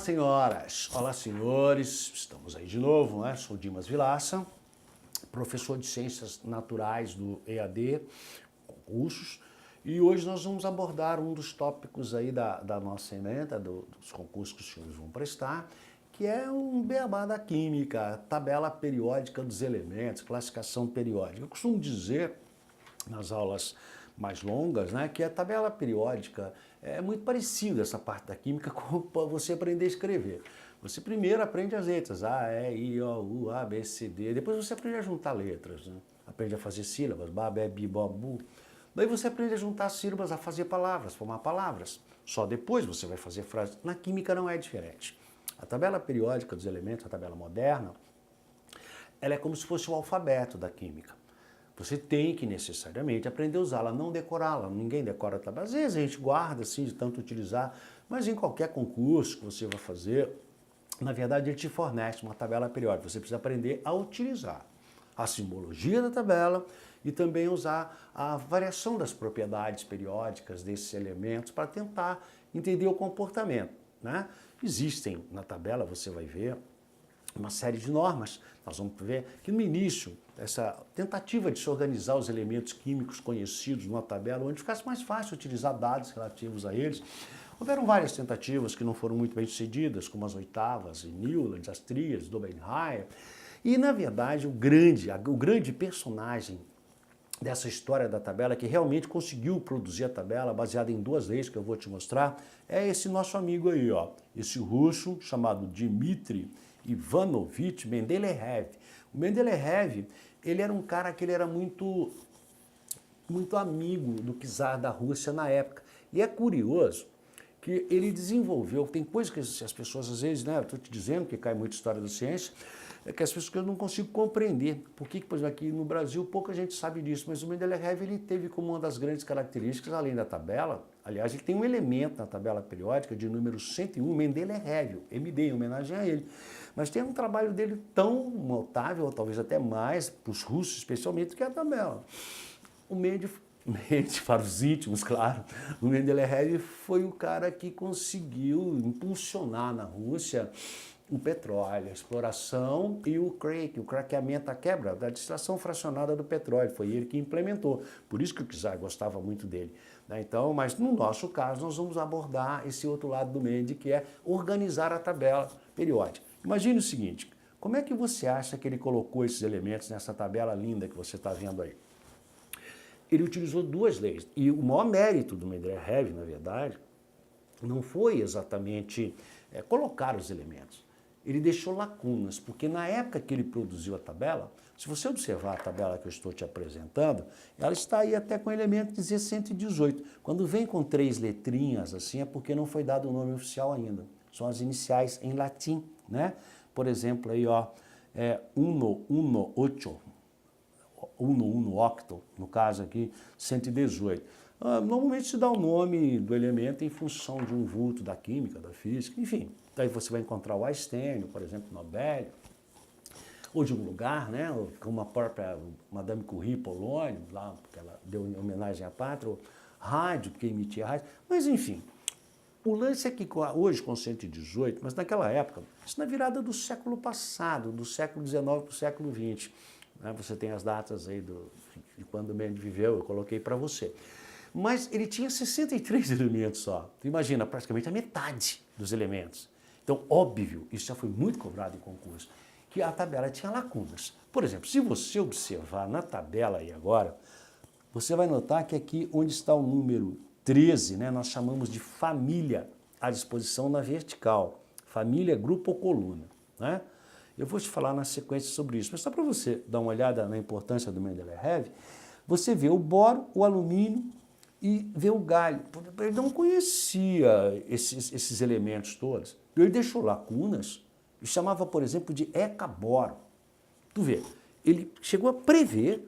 senhoras! Olá, senhores! Estamos aí de novo, né? Sou Dimas Vilaça, professor de Ciências Naturais do EAD, concursos, e hoje nós vamos abordar um dos tópicos aí da nossa ementa, dos concursos que os senhores vão prestar, que é um beabá da química, tabela periódica dos elementos, classificação periódica. Eu costumo dizer, nas aulas mais longas, né, que a tabela periódica é muito parecida, essa parte da química, com você aprender a escrever. Você primeiro aprende as letras, A, E, I, O, U, A, B, C, D, depois você aprende a juntar letras, né? Aprende a fazer sílabas, Ba, Be, Bi, Bo, Bu. Daí você aprende a juntar sílabas, a fazer palavras, formar palavras. Só depois você vai fazer frases. Na química não é diferente. A tabela periódica dos elementos, a tabela moderna, ela é como se fosse o alfabeto da química. Você tem que necessariamente aprender a usá-la, não decorá-la. Ninguém decora a tabela. Às vezes a gente guarda assim de tanto utilizar, mas em qualquer concurso que você vai fazer, na verdade ele te fornece uma tabela periódica. Você precisa aprender a utilizar a simbologia da tabela e também usar a variação das propriedades periódicas desses elementos para tentar entender o comportamento, né? Existem na tabela, você vai ver, uma série de normas. Nós vamos ver que no início, essa tentativa de se organizar os elementos químicos conhecidos numa tabela, onde ficasse mais fácil utilizar dados relativos a eles, houveram várias tentativas que não foram muito bem sucedidas, como as oitavas, Newland, as tríades, Dobenheimer. E, na verdade, o grande personagem dessa história da tabela, que realmente conseguiu produzir a tabela baseada em duas leis que eu vou te mostrar, é esse nosso amigo aí, ó, esse russo chamado Dmitry Ivanovich Mendeleev. O Mendeleev, ele era um cara que ele era muito amigo do czar da Rússia na época. E é curioso que ele desenvolveu, tem coisas que as pessoas às vezes, né, eu estou te dizendo que cai muito história da ciência, é que as pessoas não consigo compreender. Por que, por exemplo, aqui no Brasil pouca gente sabe disso, mas o Mendeleev ele teve como uma das grandes características, além da tabela, aliás, ele tem um elemento na tabela periódica de número 101, Mendeleev, MD, em homenagem a ele. Mas tem um trabalho dele tão notável, ou talvez até mais, para os russos especialmente, que é a tabela. O para os íntimos, claro, o Mendeleev foi o cara que conseguiu impulsionar na Rússia o petróleo, a exploração e o craqueamento, a quebra da destilação fracionada do petróleo. Foi ele que implementou. Por isso que o czar gostava muito dele, né? Então, mas no nosso caso, nós vamos abordar esse outro lado do Mende, que é organizar a tabela periódica. Imagine o seguinte, como é que você acha que ele colocou esses elementos nessa tabela linda que você está vendo aí? Ele utilizou duas leis. E o maior mérito do Mendeleev, na verdade, não foi exatamente colocar os elementos. Ele deixou lacunas, porque na época que ele produziu a tabela, se você observar a tabela que eu estou te apresentando, ela está aí até com o elemento dizer 118. Quando vem com 3 letrinhas assim, é porque não foi dado o nome oficial ainda. São as iniciais em latim, né? Por exemplo, aí, ó, 118, 118, no caso aqui, 118. Normalmente se dá o nome do elemento em função de um vulto da química, da física, enfim. Daí você vai encontrar o Einstein, por exemplo, Nobel, ou de um lugar, né, como a própria Madame Curie, Polônia, lá, porque ela deu em homenagem à pátria, rádio, porque emitia rádio, mas enfim. O lance é que hoje com 118, mas naquela época, isso na virada do século passado, do século XIX para o século XX, né, você tem as datas aí de quando o Mende viveu, eu coloquei para você. Mas ele tinha 63 elementos só. Tu imagina, praticamente a metade dos elementos. Então, óbvio, isso já foi muito cobrado em concurso, que a tabela tinha lacunas. Por exemplo, se você observar na tabela aí agora, você vai notar que aqui onde está o número 13, né, nós chamamos de família, à disposição na vertical. Família, grupo ou coluna, né? Eu vou te falar na sequência sobre isso, mas só para você dar uma olhada na importância do Mendeleev, você vê o boro, o alumínio e vê o galho. Ele não conhecia esses elementos todos. Ele deixou lacunas e chamava, por exemplo, de ecaboro. Tu vê, ele chegou a prever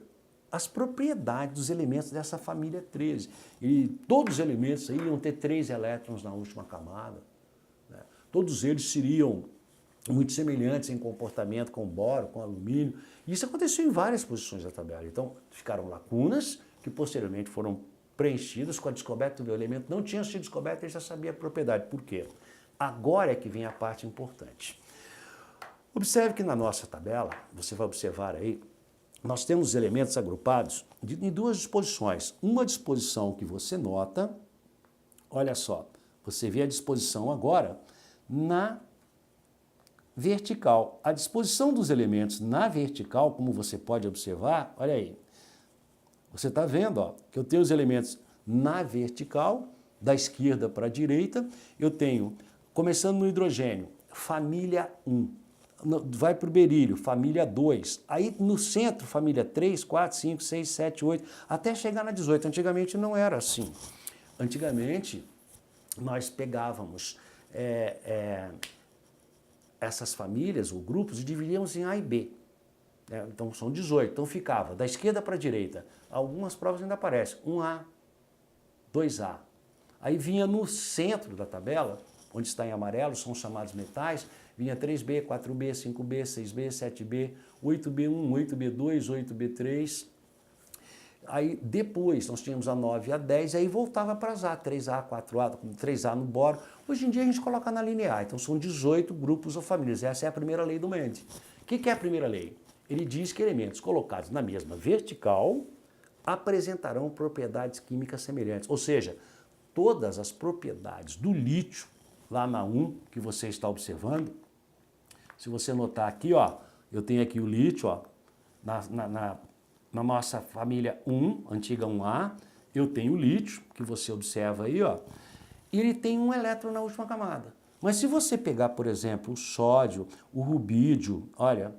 as propriedades dos elementos dessa família 13. E todos os elementos aí iam ter 3 elétrons na última camada, né? Todos eles seriam muito semelhantes em comportamento com boro, com alumínio. E isso aconteceu em várias posições da tabela. Então, ficaram lacunas que posteriormente foram preenchidas com a descoberta do elemento. Não tinha sido descoberto, ele já sabia a propriedade. Por quê? Agora é que vem a parte importante. Observe que na nossa tabela, você vai observar aí, nós temos os elementos agrupados em duas disposições. Uma disposição que você nota, olha só, você vê a disposição agora na vertical. A disposição dos elementos na vertical, como você pode observar, olha aí, você está vendo ó, que eu tenho os elementos na vertical, da esquerda para a direita, eu tenho, começando no hidrogênio, família 1. Vai para o berílio, família 2. Aí no centro, família 3, 4, 5, 6, 7, 8, até chegar na 18. Antigamente não era assim. Antigamente nós pegávamos essas famílias ou grupos e dividíamos em A e B. Então são 18. Então ficava da esquerda para a direita. Algumas provas ainda aparecem. 1A, 2A. Aí vinha no centro da tabela, onde está em amarelo, são chamados metais, vinha 3B, 4B, 5B, 6B, 7B, 8B1, 8B2, 8B3. Aí depois nós tínhamos a 9 e a 10, aí voltava para as A, 3A, 4A, 3A no boro. Hoje em dia a gente coloca na linear, então são 18 grupos ou famílias. Essa é a primeira lei do Mendes. O que é a primeira lei? Ele diz que elementos colocados na mesma vertical apresentarão propriedades químicas semelhantes. Ou seja, todas as propriedades do lítio, lá na 1, que você está observando, se você notar aqui, ó, eu tenho aqui o lítio, ó, na nossa família 1, antiga 1A, eu tenho o lítio, que você observa aí, ó, e ele tem um elétron na última camada. Mas se você pegar, por exemplo, o sódio, o rubídio, olha,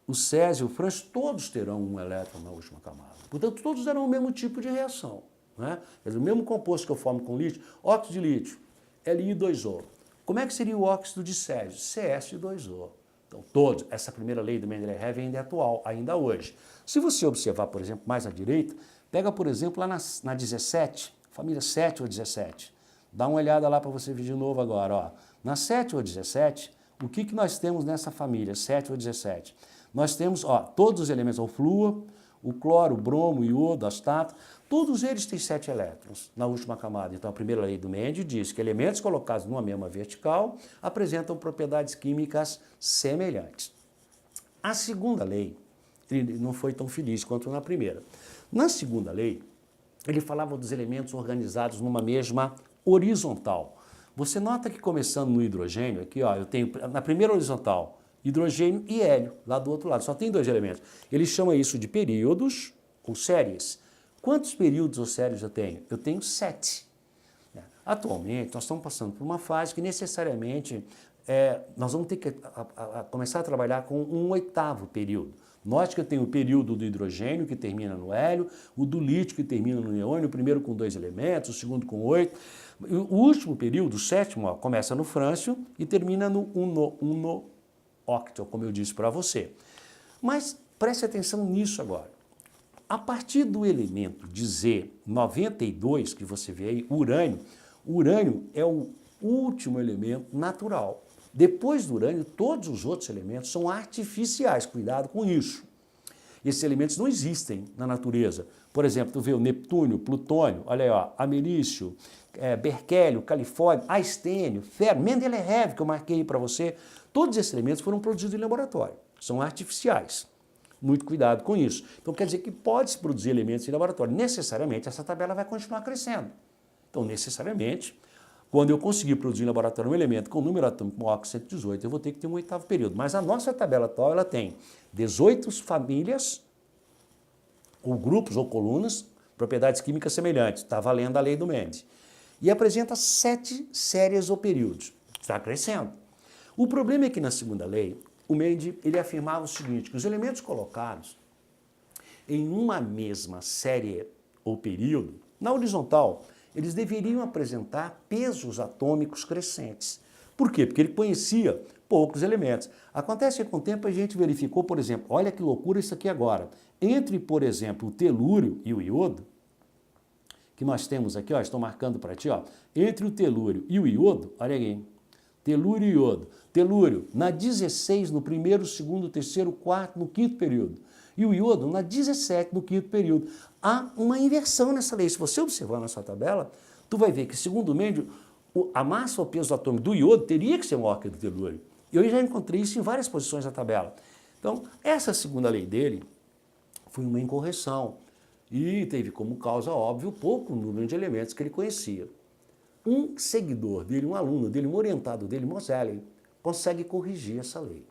o césio, o frâncio, todos terão um elétron na última camada. Portanto, todos darão o mesmo tipo de reação. Né? Quer dizer, o mesmo composto que eu formo com lítio, óxido de lítio, Li2O. Como é que seria o óxido de césio? CS2O. Então, todos, essa primeira lei do Mendeleev ainda é atual, ainda hoje. Se você observar, por exemplo, mais à direita, pega, por exemplo, lá na 17, família 7 ou 17. Dá uma olhada lá para você ver de novo agora. Ó. Na 7 ou 17, o que nós temos nessa família, 7 ou 17? Nós temos ó, todos os elementos, o flúor, o cloro, o bromo, o iodo, astato, todos eles têm 7 elétrons na última camada. Então a primeira lei do Mendes diz que elementos colocados numa mesma vertical apresentam propriedades químicas semelhantes. A segunda lei, ele não foi tão feliz quanto na primeira. Na segunda lei, ele falava dos elementos organizados numa mesma horizontal. Você nota que começando no hidrogênio, aqui ó, eu tenho na primeira horizontal, hidrogênio e hélio, lá do outro lado. Só tem 2 elementos. Ele chama isso de períodos ou séries. Quantos períodos ou séries eu tenho? Eu tenho 7. Atualmente, nós estamos passando por uma fase que necessariamente nós vamos ter que começar a trabalhar com um 8º período. Note que eu tenho o período do hidrogênio, que termina no hélio, o do lítio, que termina no neônio, o primeiro com 2 elementos, o segundo com 8. O último período, o 7º, ó, começa no frâncio e termina no octo, como eu disse para você. Mas preste atenção nisso agora. A partir do elemento de Z92, que você vê aí, urânio, o urânio é o último elemento natural. Depois do urânio, todos os outros elementos são artificiais, cuidado com isso. Esses elementos não existem na natureza. Por exemplo, tu vê o neptúnio, plutônio, olha aí, ó, americium, berquélio, califórnio, astênio, ferro, Mendeleev, que eu marquei para você. Todos esses elementos foram produzidos em laboratório, são artificiais. Muito cuidado com isso. Então quer dizer que pode-se produzir elementos em laboratório. Necessariamente essa tabela vai continuar crescendo. Então necessariamente, quando eu conseguir produzir em laboratório um elemento com número atômico OX 118, eu vou ter que ter um 8º período. Mas a nossa tabela atual ela tem 18 famílias, ou grupos ou colunas, propriedades químicas semelhantes. Está valendo a lei do Mendes. E apresenta 7 séries ou períodos. Está crescendo. O problema é que na segunda lei, o Mendes ele afirmava o seguinte, que os elementos colocados em uma mesma série ou período, na horizontal, eles deveriam apresentar pesos atômicos crescentes. Por quê? Porque ele conhecia poucos elementos. Acontece que com o tempo a gente verificou, por exemplo, olha que loucura isso aqui agora, entre, por exemplo, o telúrio e o iodo, que nós temos aqui, ó, estou marcando para ti, ó, entre o telúrio e o iodo, olha aí, telúrio e iodo. Telúrio na 16, no primeiro, segundo, terceiro, quarto, no 5º período. E o iodo na 17, no 5º período. Há uma inversão nessa lei. Se você observar na sua tabela, tu vai ver que, segundo o Mendes, a massa ou peso atômico do iodo teria que ser maior que a do telúrio. E eu já encontrei isso em várias posições da tabela. Então, essa segunda lei dele foi uma incorreção e teve como causa, óbvio, pouco número de elementos que ele conhecia. Um seguidor dele, um aluno dele, um orientado dele, Moseley, consegue corrigir essa lei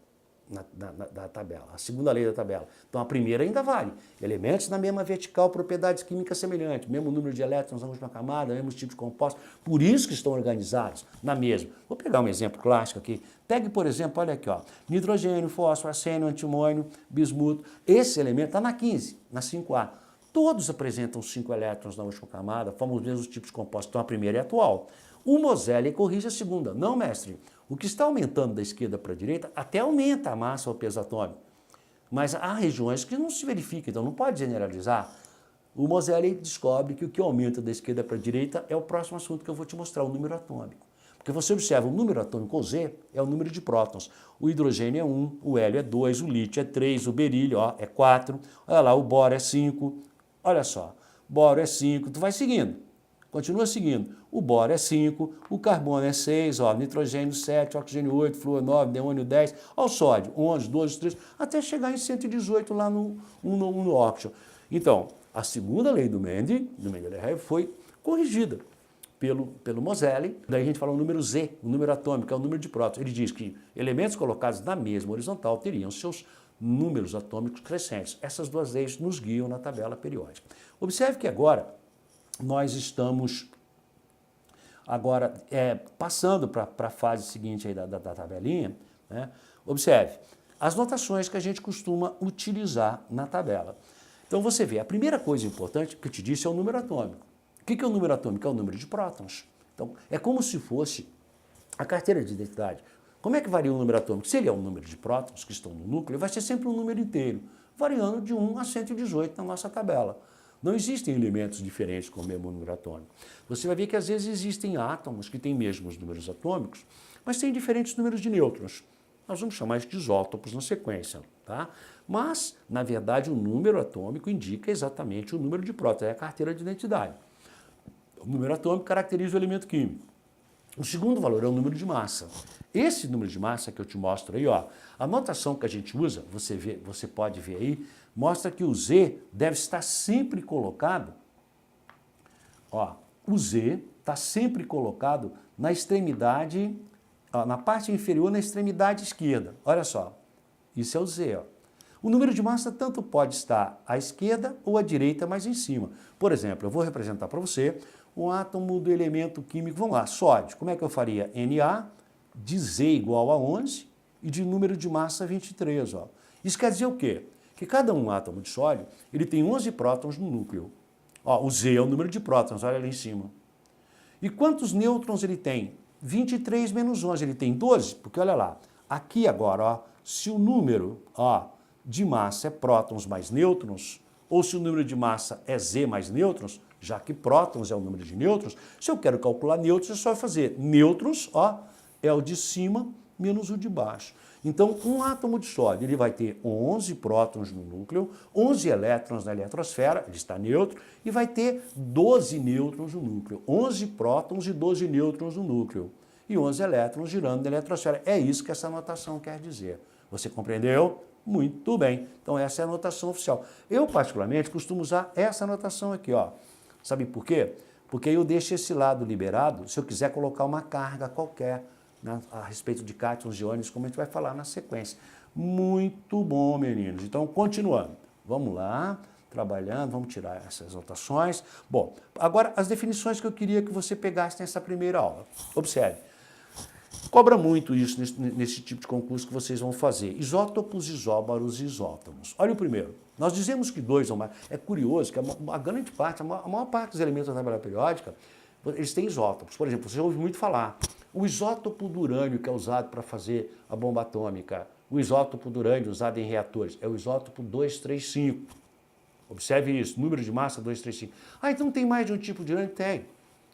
da tabela, a segunda lei da tabela. Então a primeira ainda vale. Elementos na mesma vertical, propriedades químicas semelhantes, mesmo número de elétrons na última camada, mesmos tipos de compostos, por isso que estão organizados na mesma. Vou pegar um exemplo clássico aqui. Pegue, por exemplo, olha aqui, ó, nitrogênio, fósforo, arsênio, antimônio, bismuto. Esse elemento está na 15, na 5A. Todos apresentam 5 elétrons na última camada, formam os mesmos tipos de compostos. Então a primeira é atual. O Moseley corrige a segunda. Não, mestre, o que está aumentando da esquerda para a direita até aumenta a massa ou o peso atômico. Mas há regiões que não se verificam, então não pode generalizar. O Moseley descobre que o que aumenta da esquerda para a direita é o próximo assunto que eu vou te mostrar, o número atômico. Porque você observa, o número atômico, o Z, é o número de prótons. O hidrogênio é 1, o hélio é 2, o lítio é 3, o berílio ó, é 4, olha lá, o boro é 5. Olha só, boro é 5, tu vai seguindo. Continua seguindo. O boro é 5, o carbono é 6, ó, nitrogênio 7, oxigênio 8, flúor 9, neônio 10, ó, o sódio 11, 12, 13, até chegar em 118 lá no óxido. Então, a segunda lei do Mendeleev foi corrigida pelo Moseley. Daí a gente fala o número Z, o número atômico, é o número de prótons. Ele diz que elementos colocados na mesma horizontal teriam seus números atômicos crescentes. Essas duas leis nos guiam na tabela periódica. Observe que agora nós estamos passando para a fase seguinte aí da tabelinha, né? Observe, as notações que a gente costuma utilizar na tabela. Então você vê, a primeira coisa importante que eu te disse é o número atômico. O que é o número atômico? É o número de prótons. Então é como se fosse a carteira de identidade. Como é que varia o número atômico? Se ele é o número de prótons que estão no núcleo, vai ser sempre um número inteiro, variando de 1 a 118 na nossa tabela. Não existem elementos diferentes com o mesmo número atômico. Você vai ver que às vezes existem átomos que têm mesmos números atômicos, mas têm diferentes números de nêutrons. Nós vamos chamar isso de isótopos na sequência, tá? Mas, na verdade, o número atômico indica exatamente o número de prótons, é a carteira de identidade. O número atômico caracteriza o elemento químico. O segundo valor é o número de massa. Esse número de massa que eu te mostro aí, ó, a notação que a gente usa, você pode ver aí, mostra que o Z deve estar sempre colocado, ó, o Z está sempre colocado na extremidade, ó, na parte inferior, na extremidade esquerda. Olha só, isso é o Z, ó. O número de massa tanto pode estar à esquerda ou à direita, mas em cima. Por exemplo, eu vou representar para você um átomo do elemento químico, vamos lá, sódio. Como é que eu faria? Na de Z igual a 11 e de número de massa 23. Ó. Isso quer dizer o quê? Que cada um átomo de sódio ele tem 11 prótons no núcleo. Ó, o Z é o número de prótons, olha ali em cima. E quantos nêutrons ele tem? 23 menos 11, ele tem 12, porque olha lá, aqui agora, ó, se o número de massa é prótons mais nêutrons, ou se o número de massa é Z mais nêutrons, já que prótons é o número de nêutrons, se eu quero calcular nêutrons, é só fazer nêutrons, ó, é o de cima menos o de baixo. Então, um átomo de sódio ele vai ter 11 prótons no núcleo, 11 elétrons na eletrosfera, ele está neutro, e vai ter 12 nêutrons no núcleo. 11 prótons e 12 nêutrons no núcleo. E 11 elétrons girando na eletrosfera. É isso que essa notação quer dizer. Você compreendeu? Muito bem. Então, essa é a notação oficial. Eu, particularmente, costumo usar essa notação aqui, ó. Sabe por quê? Porque eu deixo esse lado liberado se eu quiser colocar uma carga qualquer a respeito de cátions e íons, como a gente vai falar na sequência. Muito bom, meninos. Então, continuando. Vamos lá, trabalhando, vamos tirar essas notações. Bom, agora as definições que eu queria que você pegasse nessa primeira aula. Observe. Cobra muito isso nesse tipo de concurso que vocês vão fazer. Isótopos, isóbaros e isótomos. Olha o primeiro. Nós dizemos que dois ou mais. É curioso que a grande parte, a maior parte dos elementos da tabela periódica, eles têm isótopos. Por exemplo, você ouve muito falar. O isótopo do urânio que é usado para fazer a bomba atômica, o isótopo do urânio usado em reatores, é o isótopo 235. Observe isso, número de massa 235. Ah, então tem mais de um tipo de urânio? Tem.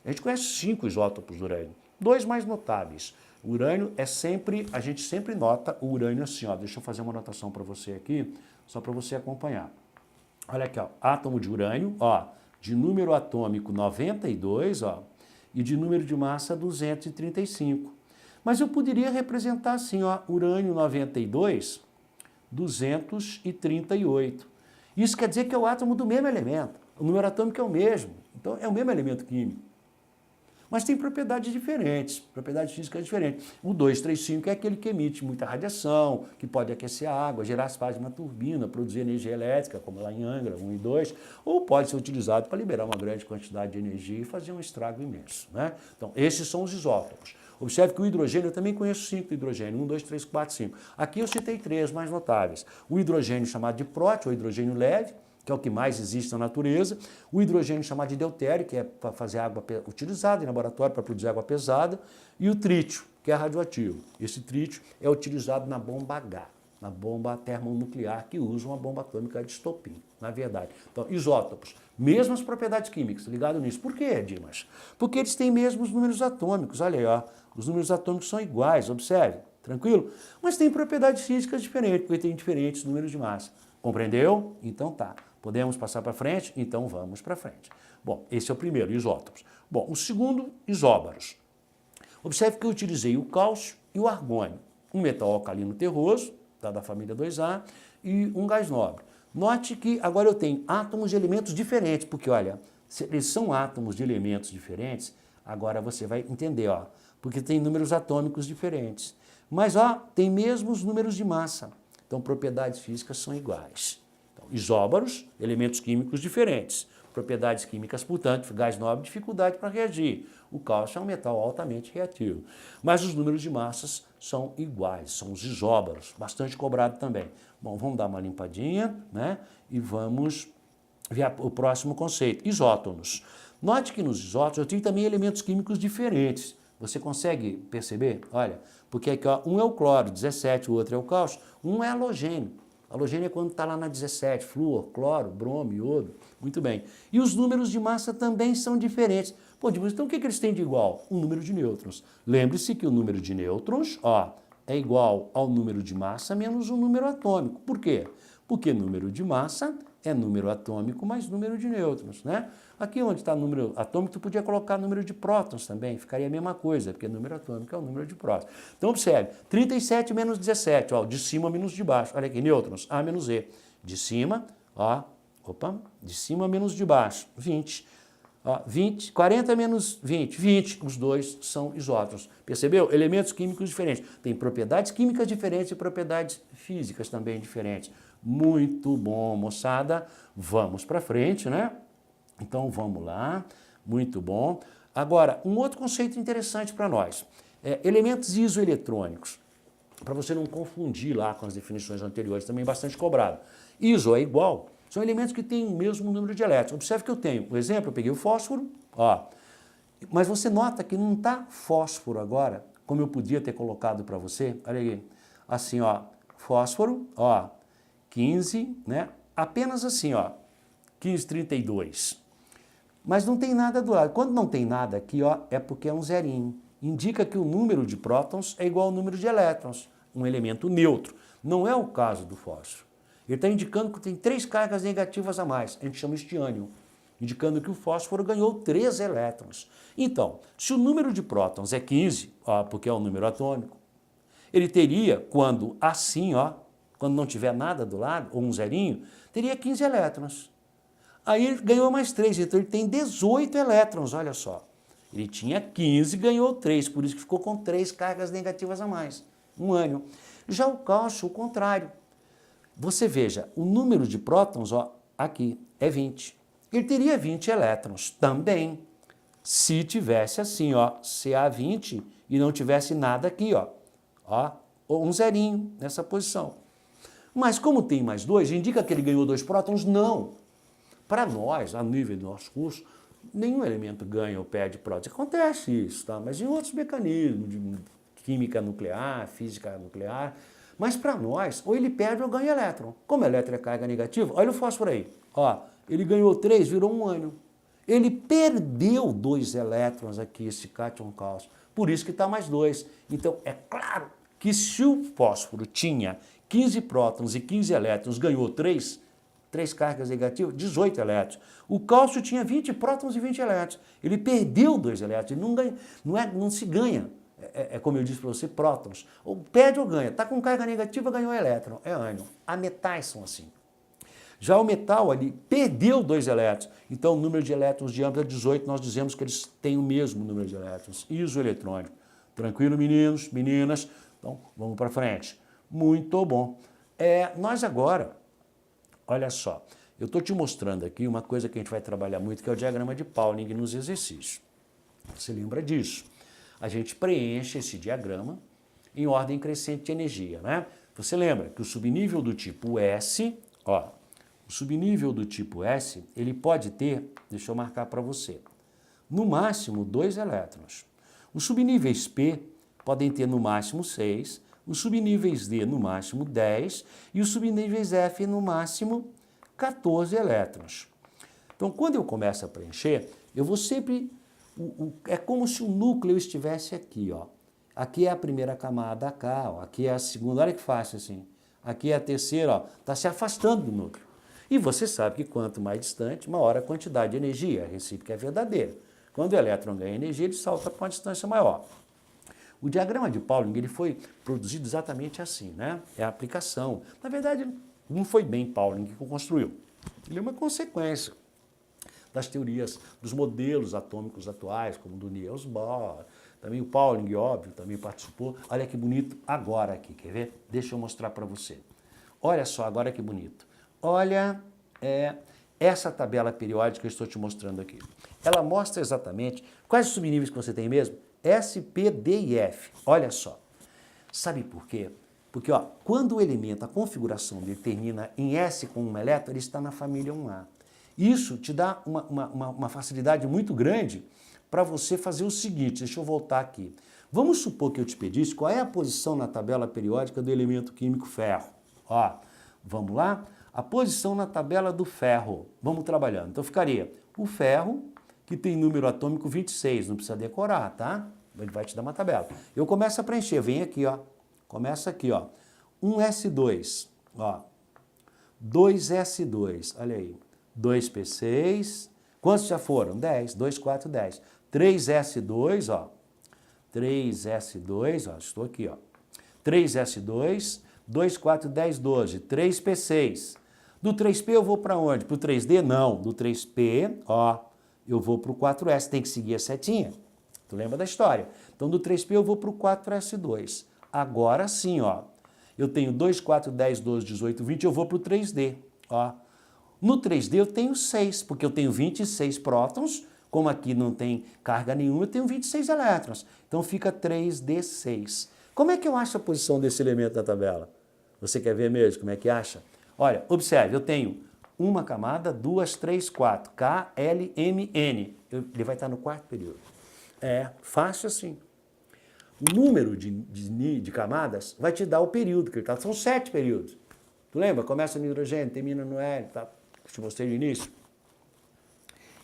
A gente conhece 5 isótopos do urânio. 2 mais notáveis. O urânio é sempre, a gente sempre nota o urânio assim, ó. Deixa eu fazer uma anotação para você aqui, só para você acompanhar. Olha aqui, ó, átomo de urânio, ó, de número atômico 92, ó, e de número de massa 235. Mas eu poderia representar assim, ó, urânio 92, 238. Isso quer dizer que é o átomo do mesmo elemento. O número atômico é o mesmo. Então, é o mesmo elemento químico. Mas tem propriedades diferentes, propriedades físicas diferentes. O 235 é aquele que emite muita radiação, que pode aquecer a água, gerar espaço de uma turbina, produzir energia elétrica, como lá em Angra, 1 e 2, ou pode ser utilizado para liberar uma grande quantidade de energia e fazer um estrago imenso, né? Então, esses são os isótopos. Observe que o hidrogênio, eu também conheço 5 hidrogênio, 1, 2, 3, 4, 5. Aqui eu citei 3 mais notáveis. O hidrogênio chamado de próton, ou hidrogênio leve, que é o que mais existe na natureza, o hidrogênio chamado de deutério, que é para fazer água utilizada em laboratório para produzir água pesada, e o trítio, que é radioativo. Esse trítio é utilizado na bomba H, na bomba termonuclear, que usa uma bomba atômica de estopim, na verdade. Então, isótopos, mesmas propriedades químicas, ligado nisso. Por quê, Dimas? Porque eles têm mesmos números atômicos, olha aí, ó, os números atômicos são iguais, observe, tranquilo? Mas têm propriedades físicas diferentes, porque têm diferentes números de massa. Compreendeu? Então tá. Podemos passar para frente? Então vamos para frente. Bom, esse é o primeiro, isótopos. Bom, o segundo, isóbaros. Observe que eu utilizei o cálcio e o argônio, um metal alcalino terroso, tá, da família 2A, e um gás nobre. Note que agora eu tenho átomos de elementos diferentes, porque olha, se eles são átomos de elementos diferentes, agora você vai entender, ó, porque tem números atômicos diferentes. Mas ó, tem mesmos números de massa, então propriedades físicas são iguais. Isóbaros, elementos químicos diferentes. Propriedades químicas, portanto, gás nobre, dificuldade para reagir. O cálcio é um metal altamente reativo. Mas os números de massas são iguais, são os isóbaros, bastante cobrado também. Bom, vamos dar uma limpadinha, né? E vamos ver o próximo conceito, isótonos. Note que nos isótonos eu tenho também elementos químicos diferentes. Você consegue perceber? Olha, porque aqui ó, um é o cloro, 17, o outro é o cálcio, um é halogênio. Halogênio é quando está lá na 17, flúor, cloro, bromo, iodo. Muito bem. E os números de massa também são diferentes. Pô, então o que eles têm de igual? O número de nêutrons. Lembre-se que o número de nêutrons, ó, é igual ao número de massa menos o número atômico. Por quê? Porque número de massa é número atômico mais número de nêutrons, né? Aqui onde está número atômico, tu podia colocar número de prótons também, ficaria a mesma coisa, porque número atômico é o número de prótons. Então observe, 37 menos 17, ó, de cima menos de baixo. Olha aqui, nêutrons, A menos E. De cima, ó, opa, de cima menos de baixo, 20. Ó, 20, 40 menos 20, 20, os dois são isótopos. Percebeu? Elementos químicos diferentes. Tem propriedades químicas diferentes e propriedades físicas também diferentes. Muito bom, moçada. Vamos para frente, né? Então vamos lá, muito bom. Agora, um outro conceito interessante para nós, elementos isoeletrônicos, para você não confundir lá com as definições anteriores, também bastante cobrado. Iso é igual, são elementos que têm o mesmo número de elétrons. Observe que eu tenho, por exemplo, eu peguei o fósforo, ó, mas você nota que não está fósforo agora, como eu podia ter colocado para você, olha aí, assim, ó, fósforo, ó, 15, né, apenas assim, ó, 1532. Mas não tem nada do lado. Quando não tem nada aqui, ó, é porque é um zerinho. Indica que o número de prótons é igual ao número de elétrons, um elemento neutro. Não é o caso do fósforo. Ele está indicando que tem 3 cargas negativas a mais. A gente chama isso de ânion, indicando que o fósforo ganhou 3 elétrons. Então, se o número de prótons é 15, ó, porque é um número atômico, ele teria, quando assim, ó, quando não tiver nada do lado, ou um zerinho, teria 15 elétrons. Aí ele ganhou mais 3, então ele tem 18 elétrons, olha só. Ele tinha 15, ganhou 3, por isso que ficou com 3 cargas negativas a mais, um ânion. Já o cálcio, o contrário. Você veja, o número de prótons, ó, aqui, é 20. Ele teria 20 elétrons também, se tivesse assim, ó, Ca20 e não tivesse nada aqui, ó, um zerinho nessa posição. Mas como tem mais 2, indica que ele ganhou 2 prótons? Não. Para nós, a nível do nosso curso, nenhum elemento ganha ou perde prótons. Acontece isso, tá? Mas em outros mecanismos, de química nuclear, física nuclear. Mas para nós, ou ele perde ou ganha elétron. Como elétron é carga negativa, olha o fósforo aí. Ó, ele ganhou 3, virou um ânion. Ele perdeu 2 elétrons aqui, esse cátion cálcio. Por isso que está mais 2. Então, é claro que se o fósforo tinha 15 prótons e 15 elétrons, ganhou 3, 3 cargas negativas, 18 elétrons. O cálcio tinha 20 prótons e 20 elétrons. Ele perdeu 2 elétrons, ele não, ganha, não se ganha. É como eu disse para você, prótons. Ou perde ou ganha. Está com carga negativa, ganhou elétron. É ânion. Há metais são assim. Já o metal ali perdeu 2 elétrons. Então o número de elétrons de ambos é 18, nós dizemos que eles têm o mesmo número de elétrons. Isoeletrônico. Tranquilo, meninos, meninas? Então vamos para frente. Muito bom. Nós agora, olha só, eu estou te mostrando aqui uma coisa que a gente vai trabalhar muito, que é o diagrama de Pauling nos exercícios. Você lembra disso? A gente preenche esse diagrama em ordem crescente de energia, né? Você lembra que o subnível do tipo S, ó, o subnível do tipo S, ele pode ter, deixa eu marcar para você, no máximo 2 elétrons. Os subníveis P podem ter no máximo 6, os subníveis D no máximo 10 e os subníveis F no máximo 14 elétrons. Então, quando eu começo a preencher, eu vou sempre... É como se o núcleo estivesse aqui, ó. Aqui é a primeira camada cá, ó. Aqui é a segunda, olha que fácil assim. Aqui é a terceira, ó. Está se afastando do núcleo. E você sabe que quanto mais distante, maior a quantidade de energia. A recíproca é verdadeira. Quando o elétron ganha energia, ele salta para uma distância maior. O diagrama de Pauling ele foi produzido exatamente assim, né? É a aplicação. Na verdade, não foi bem Pauling que construiu. Ele é uma consequência das teorias, dos modelos atômicos atuais, como o do Niels Bohr. Também o Pauling, óbvio, também participou. Olha que bonito agora aqui, quer ver? Deixa eu mostrar para você. Olha só agora que bonito. Olha essa tabela periódica que eu estou te mostrando aqui. Ela mostra exatamente quais os subníveis que você tem mesmo? S, P, D e F. Olha só. Sabe por quê? Porque ó, quando o elemento, a configuração dele termina em S com um elétron, ele está na família 1A. Isso te dá uma facilidade muito grande para você fazer o seguinte, deixa eu voltar aqui. Vamos supor que eu te pedisse qual é a posição na tabela periódica do elemento químico ferro. Ó, vamos lá? A posição na tabela do ferro. Vamos trabalhando. Então ficaria o ferro, que tem número atômico 26, não precisa decorar, tá? Ele vai te dar uma tabela. Eu começo a preencher, vem aqui, ó. Começa aqui, ó. 1S2, ó. 2S2, olha aí. 2P6, quantos já foram? 10, 2, 4, 10. 3S2, ó. 3S2, ó, estou aqui, ó. 3S2, 2, 4, 10, 12. 3P6. Do 3P eu vou para onde? Para o 3D? Não. Do 3P, ó, eu vou para o 4S. Tem que seguir a setinha. Tu lembra da história? Então, do 3P eu vou para o 4S2. Agora sim, ó. Eu tenho 2, 4, 10, 12, 18, 20, eu vou para o 3D, ó. No 3D eu tenho 6, porque eu tenho 26 prótons, como aqui não tem carga nenhuma, eu tenho 26 elétrons. Então fica 3D6. Como é que eu acho a posição desse elemento na tabela? Você quer ver mesmo como é que acha? Olha, observe, eu tenho uma camada, 2, 3, 4, K, L, M, N. Ele vai estar no quarto período. É fácil assim. O número de camadas vai te dar o período, que são 7 períodos. Tu lembra? Começa no hidrogênio, termina no hélio, tá? Te mostrei no início.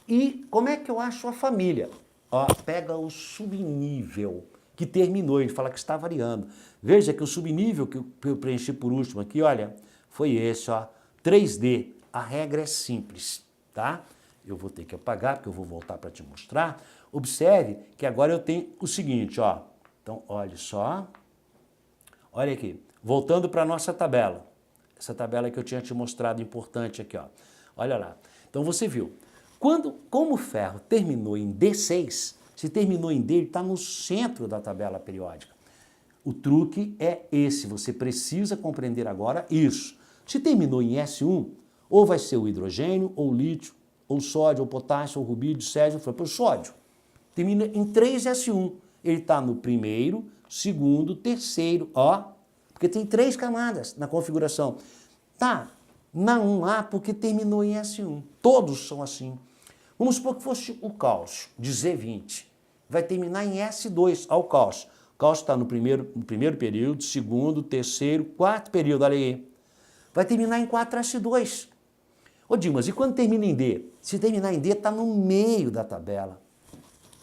E como é que eu acho a família? Ó, pega o subnível que terminou, ele fala que está variando. Veja que o subnível que eu preenchi por último aqui, olha, foi esse, ó, 3D. A regra é simples, tá? Eu vou ter que apagar, porque eu vou voltar para te mostrar. Observe que agora eu tenho o seguinte, ó. Então, olha só. Olha aqui. Voltando para a nossa tabela. Essa tabela que eu tinha te mostrado importante aqui, ó. Olha lá. Então você viu. Como o ferro terminou em D6, se terminou em D, ele está no centro da tabela periódica. O truque é esse. Você precisa compreender agora isso. Se terminou em S1, ou vai ser o hidrogênio, ou o lítio, ou o sódio, ou o potássio, ou o rubídio, césio, o sódio. Termina em 3S1. Ele está no primeiro, segundo, terceiro, ó. Porque tem 3 camadas na configuração. Tá na 1A porque terminou em S1. Todos são assim. Vamos supor que fosse o cálcio, de Z20. Vai terminar em S2, ó, o cálcio. O cálcio está no primeiro período, segundo, terceiro, quarto período, olha aí. Vai terminar em 4S2. Ô Dimas, e quando termina em D? Se terminar em D, está no meio da tabela.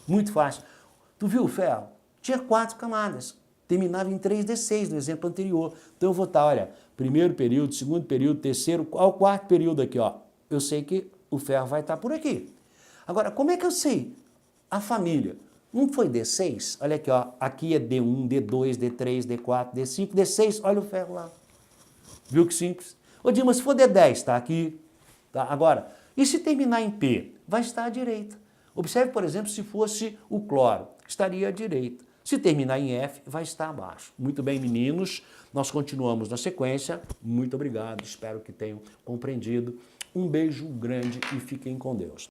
Muito fácil. Tu viu o ferro? Tinha 4 camadas. terminava em 3D6 no exemplo anterior. Então eu vou estar, olha, primeiro período, segundo período, terceiro, ao quarto período aqui, ó. Eu sei que o ferro vai estar por aqui. Agora, como é que eu sei? A família. Não foi D6? Olha aqui, ó. Aqui é D1, D2, D3, D4, D5, D6. Olha o ferro lá. Viu que simples? Ô, Dilma, se for D10, tá aqui. Tá? Agora, e se terminar em P? Vai estar à direita. Observe, por exemplo, se fosse o cloro, estaria à direita. Se terminar em F, vai estar abaixo. Muito bem, meninos. Nós continuamos na sequência. Muito obrigado. Espero que tenham compreendido. Um beijo grande e fiquem com Deus.